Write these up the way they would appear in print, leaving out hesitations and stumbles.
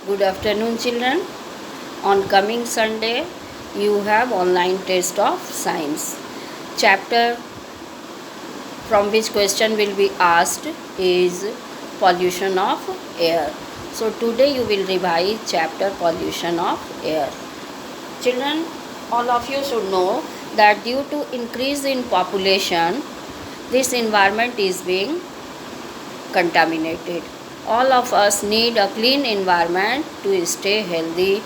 Good afternoon, children. On coming Sunday, you have online test of science. Chapter from which question will be asked is pollution of air. So today you will revise chapter pollution of air. Children, all of you should know that due to increase in population, this environment is being contaminated. All of us need a clean environment to stay healthy,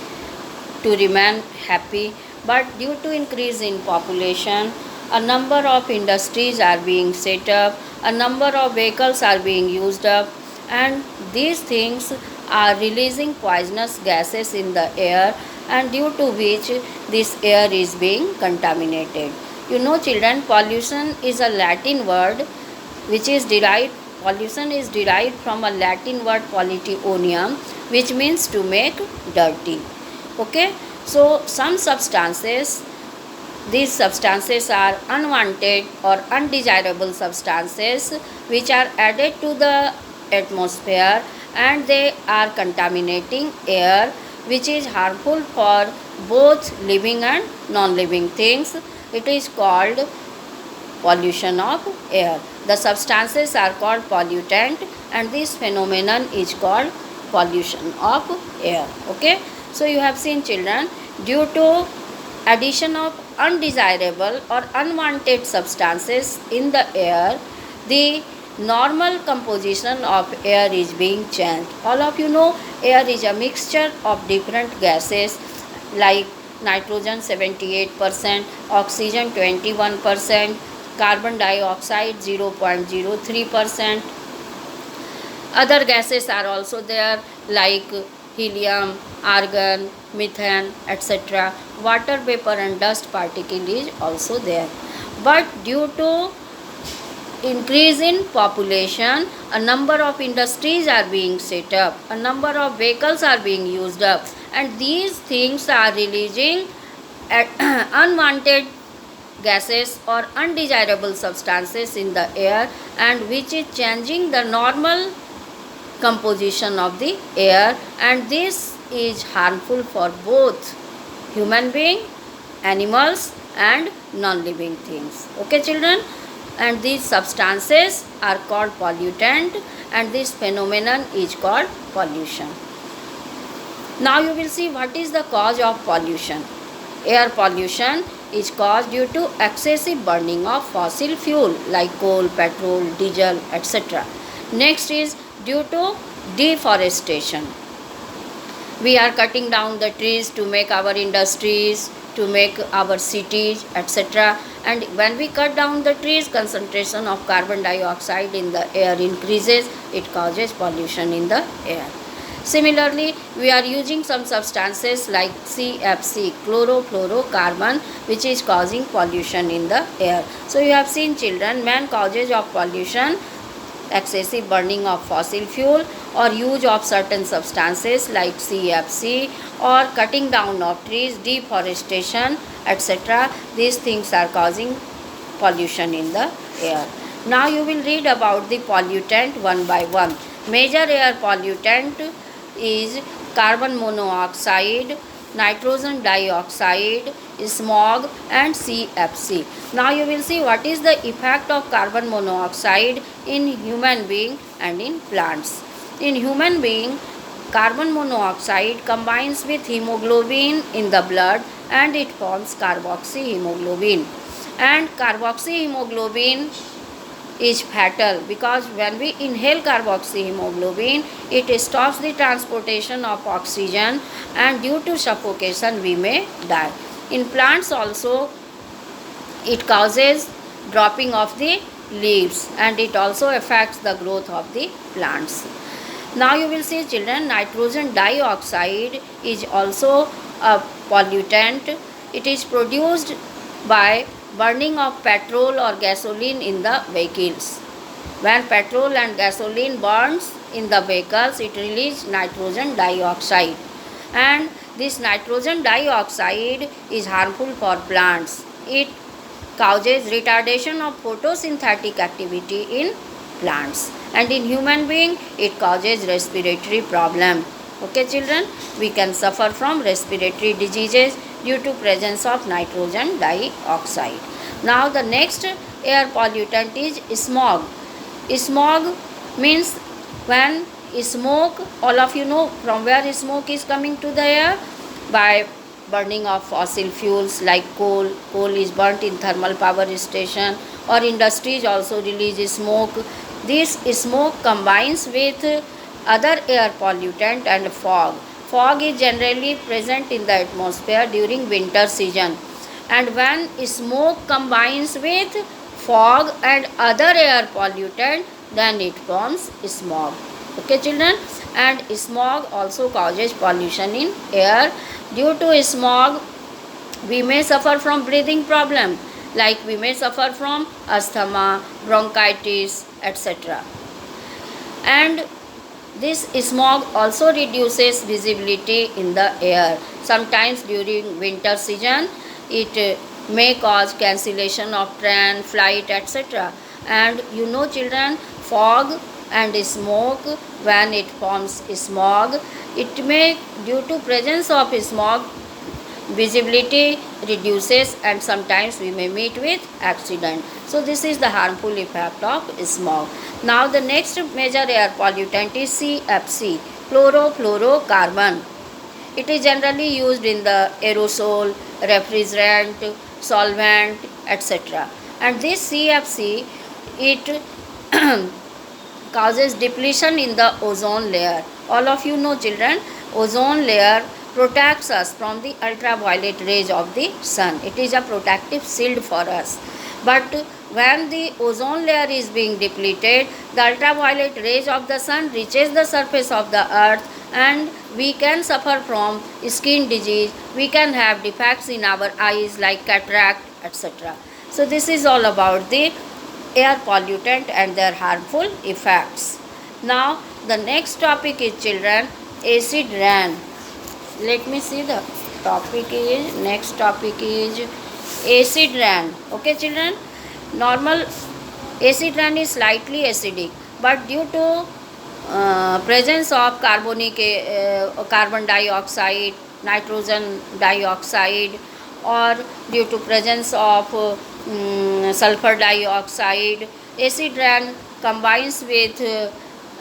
to remain happy, but due to increase in population, a number of industries are being set up, a number of vehicles are being used up, and these things are releasing poisonous gases in the air, and due to which this air is being contaminated. You know, children, pollution is a Latin word which is derived pollution is derived from a Latin word pollutionem, which means to make dirty. Okay, so some substances, these substances are unwanted or undesirable substances which are added to the atmosphere, and they are contaminating air, which is harmful for both living and non-living things. It is called pollution of air. The substances are called pollutant, and this phenomenon is called pollution of air. Okay, so you have seen, children, due to addition of undesirable or unwanted substances in the air, the normal composition of air is being changed. All of you know air is a mixture of different gases like nitrogen 78%, oxygen 21%, carbon dioxide 0.03%. Other gases are also there like helium, argon, methane, etc. Water vapor and dust particle is also there. But due to increase in population, a number of industries are being set up, a number of vehicles are being used up, and these things are releasing unwanted gases or undesirable substances in the air, and which is changing the normal composition of the air, and this is harmful for both human being, animals and non-living things. Okay, children, and these substances are called pollutant, and this phenomenon is called pollution. Now you will see what is the cause of pollution. Air pollution is caused due to excessive burning of fossil fuel like coal, petrol, diesel, etc. Next is due to deforestation. We are cutting down the trees to make our industries, to make our cities, etc. And when we cut down the trees, concentration of carbon dioxide in the air increases. It causes pollution in the air. Similarly, we are using some substances like CFC, chlorofluorocarbon, which is causing pollution in the air. So you have seen, children, main causes of pollution: excessive burning of fossil fuel or use of certain substances like CFC, or cutting down of trees, deforestation, etc. These things are causing pollution in the air. Now you will read about the pollutant one by one. Major air pollutant is carbon monoxide, nitrogen dioxide, smog and CFC. Now you will see what is the effect of carbon monoxide in human being and in plants. In human being, carbon monoxide combines with hemoglobin in the blood and it forms carboxyhemoglobin. And carboxyhemoglobin is fatal because when we inhale carboxyhemoglobin, it stops the transportation of oxygen, and due to suffocation we may die. In plants also, it causes dropping of the leaves, and it also affects the growth of the plants. Now you will see, children, nitrogen dioxide is also a pollutant. It is produced by burning of petrol or gasoline in the vehicles. When petrol and gasoline burns in the vehicles, it releases nitrogen dioxide, and this nitrogen dioxide is harmful for plants. It causes retardation of photosynthetic activity in plants, and in human being it causes respiratory problem. Okay children, we can suffer from respiratory diseases due to presence of nitrogen dioxide. Now the next air pollutant is smog. Smog means when smoke, all of you know from where smoke is coming to the air, by burning of fossil fuels like coal. Coal is burnt in thermal power station, or industries also release smoke. This smoke combines with other air pollutant and fog. Fog is generally present in the atmosphere during winter season, and when smoke combines with fog and other air pollutant, then it forms smog. Okay children, and smog also causes pollution in air. Due to smog, we may suffer from breathing problem, like we may suffer from asthma, bronchitis, etc. And this smog also reduces visibility in the air. Sometimes during winter season, it may cause cancellation of train, flight, etc. And you know children, fog and smoke, when it forms smog, it may, due to presence of smog, visibility reduces and sometimes we may meet with accident. So this is the harmful effect of smog. Now the next major air pollutant is CFC, chlorofluorocarbon. It is generally used in the aerosol, refrigerant, solvent, etc. And this CFC, it causes depletion in the ozone layer. All of you know children, ozone layer protects us from the ultraviolet rays of the sun. It is a protective shield for us. But when the ozone layer is being depleted, the ultraviolet rays of the sun reaches the surface of the earth, and we can suffer from skin disease, we can have defects in our eyes like cataract, etc. So this is all about the air pollutant and their harmful effects. Now the next topic is children, acid rain. Let me see, the topic is, next topic is acid rain. Okay children, normal acid rain is slightly acidic, but due to presence of carbon dioxide, nitrogen dioxide, or due to presence of sulfur dioxide, acid rain combines with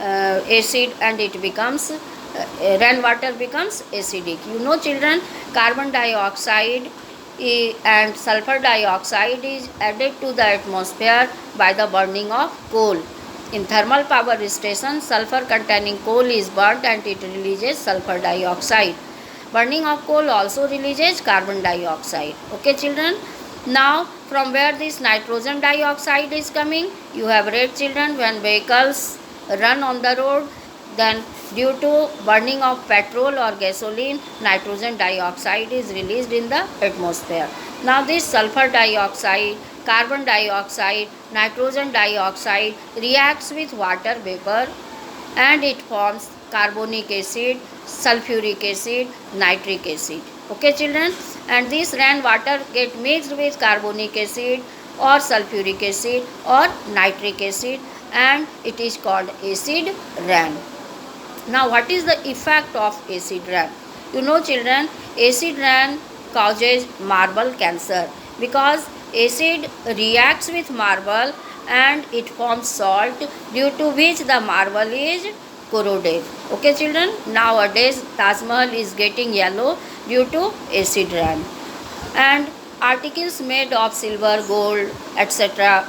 acid and it becomes rainwater becomes acidic. You know children, carbon dioxide and sulfur dioxide is added to the atmosphere by the burning of coal. In thermal power station, sulfur containing coal is burnt and it releases sulfur dioxide. Burning of coal also releases carbon dioxide. Okay children, now from where this nitrogen dioxide is coming, you have read children, when vehicles run on the road, then due to burning of petrol or gasoline, nitrogen dioxide is released in the atmosphere. Now this sulfur dioxide, carbon dioxide, nitrogen dioxide reacts with water vapor and it forms carbonic acid, sulfuric acid, nitric acid. Okay children, and this rainwater get mixed with carbonic acid or sulfuric acid or nitric acid, and it is called acid rain. Now what is the effect of acid rain? You know children, acid rain causes marble cancer because acid reacts with marble and it forms salt, due to which the marble is corroded. Okay children, nowadays Taj Mahal is getting yellow due to acid rain. And articles made of silver, gold, etc.,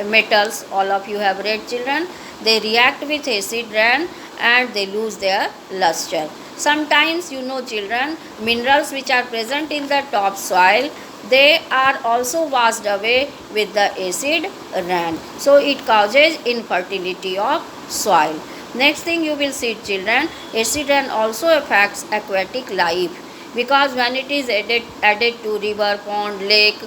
metals, all of you have read children, they react with acid rain and they lose their luster. Sometimes you know children, minerals which are present in the top soil, they are also washed away with the acid rain. So it causes infertility of soil. Next thing you will see children, acid rain also affects aquatic life, because when it is added to river, pond, lake,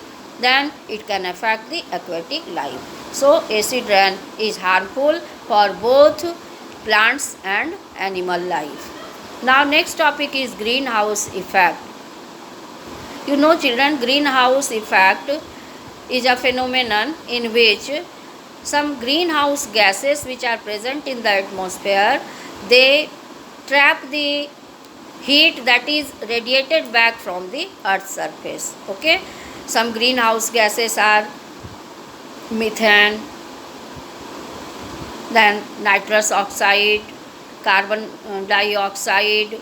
then it can affect the aquatic life. So acid rain is harmful for both plants and animal life. Now next topic is greenhouse effect. You know children, greenhouse effect is a phenomenon in which some greenhouse gases which are present in the atmosphere, they trap the heat that is radiated back from the earth's surface. Okay, some greenhouse gases are methane, then nitrous oxide, carbon dioxide,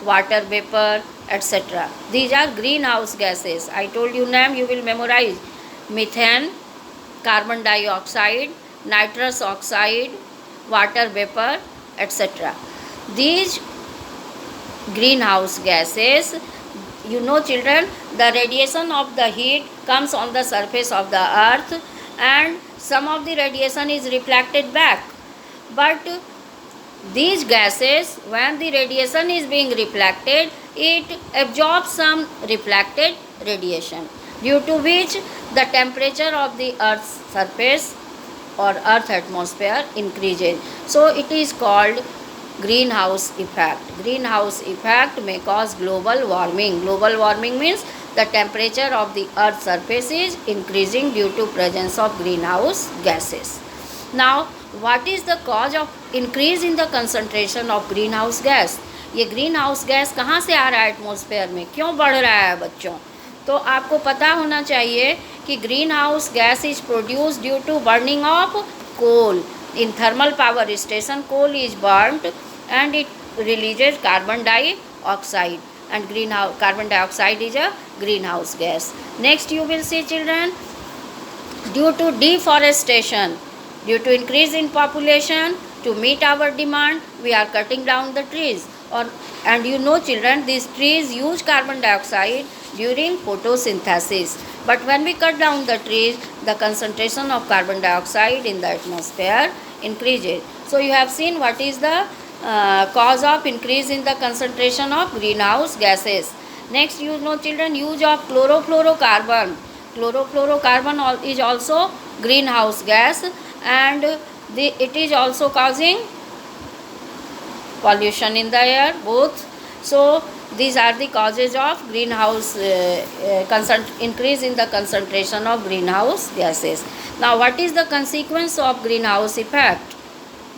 water vapor, etc. These are greenhouse gases. I told you name, you will memorize: methane, carbon dioxide, nitrous oxide, water vapor, etc. These greenhouse gases, you know children, the radiation of the heat comes on the surface of the earth, and some of the radiation is reflected back. But these gases, when the radiation is being reflected, it absorbs some reflected radiation, due to which the temperature of the earth's surface or earth atmosphere increases. So it is called greenhouse effect. Greenhouse effect may cause global warming. Global warming means the temperature of the earth's surface is increasing due to presence of greenhouse gases. Now, what is the cause of increase in the concentration of greenhouse gas? ये green house gas कहाँ से आ रहा है atmosphere में, क्यों बढ़ रहा है बच्चों? तो आपको पता होना चाहिए कि green house gas is produce due to burning of coal. In thermal power station coal is burned and it releases carbon dioxide, and carbon dioxide is a greenhouse gas. Next you will see children, due to deforestation, due to increase in population, to meet our demand, we are cutting down the trees. And you know children, these trees use carbon dioxide during photosynthesis. But when we cut down the trees, the concentration of carbon dioxide in the atmosphere increases. So you have seen what is the cause of increase in the concentration of greenhouse gases. Next, you know children, use of chlorofluorocarbon. Chlorofluorocarbon is also greenhouse gas, and it is also causing pollution in the air both. So these are the causes of greenhouse increase in the concentration of greenhouse gases. Now what is the consequence of greenhouse effect?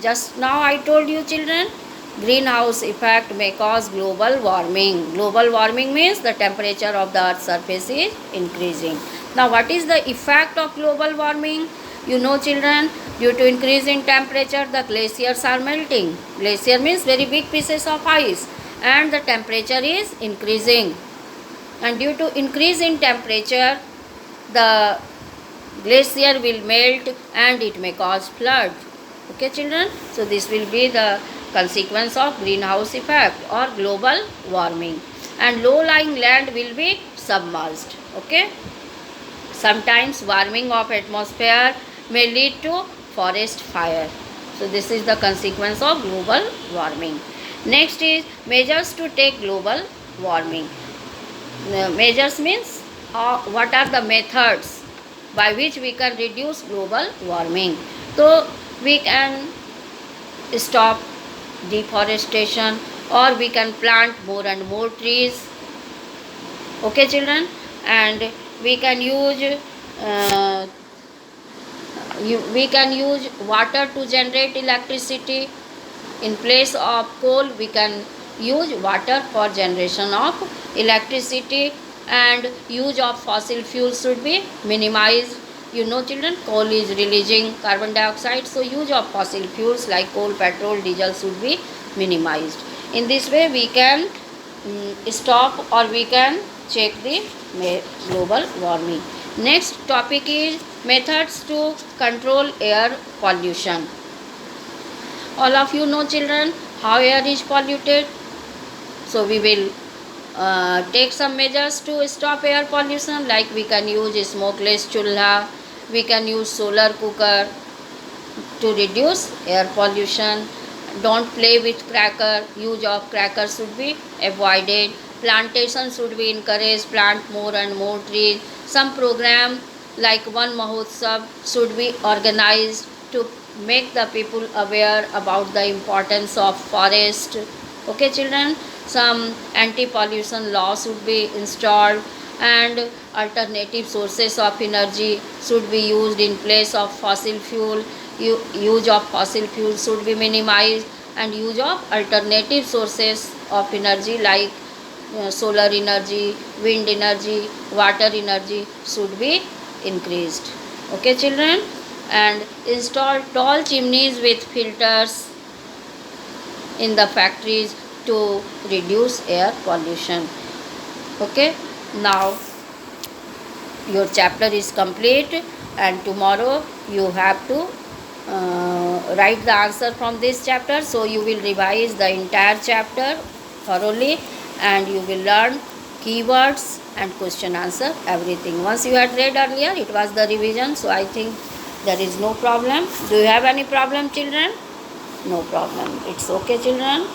Just now I told you children, greenhouse effect may cause global warming. Global warming means the temperature of the earth's surface is increasing. Now what is the effect of global warming? You know children, due to increase in temperature, the glaciers are melting. Glacier means very big pieces of ice, and the temperature is increasing. And due to increase in temperature, the glacier will melt and it may cause flood. Okay children, so this will be the consequence of greenhouse effect or global warming. And low lying land will be submerged. Okay, sometimes warming of atmosphere may lead to forest fire. So this is the consequence of global warming. Next is measures to take global warming. Measures means what are the methods by which we can reduce global warming. So we can stop deforestation, or we can plant more and more trees. Okay children, and we can use water to generate electricity. In place of coal, we can use water for generation of electricity, and use of fossil fuels should be minimized. You know children, coal is releasing carbon dioxide, so use of fossil fuels like coal, petrol, diesel should be minimized. In this way we can stop or we can check the global warming. Next topic is methods to control air pollution. All of you know children how air is polluted. So we will take some measures to stop air pollution, like we can use smokeless chulha, we can use solar cooker to reduce air pollution. Don't play with cracker, use of crackers should be avoided. Plantation should be encouraged, plant more and more trees. Some program like One Mahotsav should be organized to make the people aware about the importance of forest. Okay children, some anti-pollution laws should be installed, and alternative sources of energy should be used in place of fossil fuel. Use of fossil fuel should be minimized, and use of alternative sources of energy like solar energy, wind energy, water energy should be increased. Okay children, and install tall chimneys with filters in the factories to reduce air pollution. Okay, now your chapter is complete, and tomorrow you have to write the answer from this chapter. So you will revise the entire chapter thoroughly, and you will learn keywords and question answer everything. Once you had read earlier, it was the revision, so I think there is no problem. Do you have any problem children? No problem. It's okay children.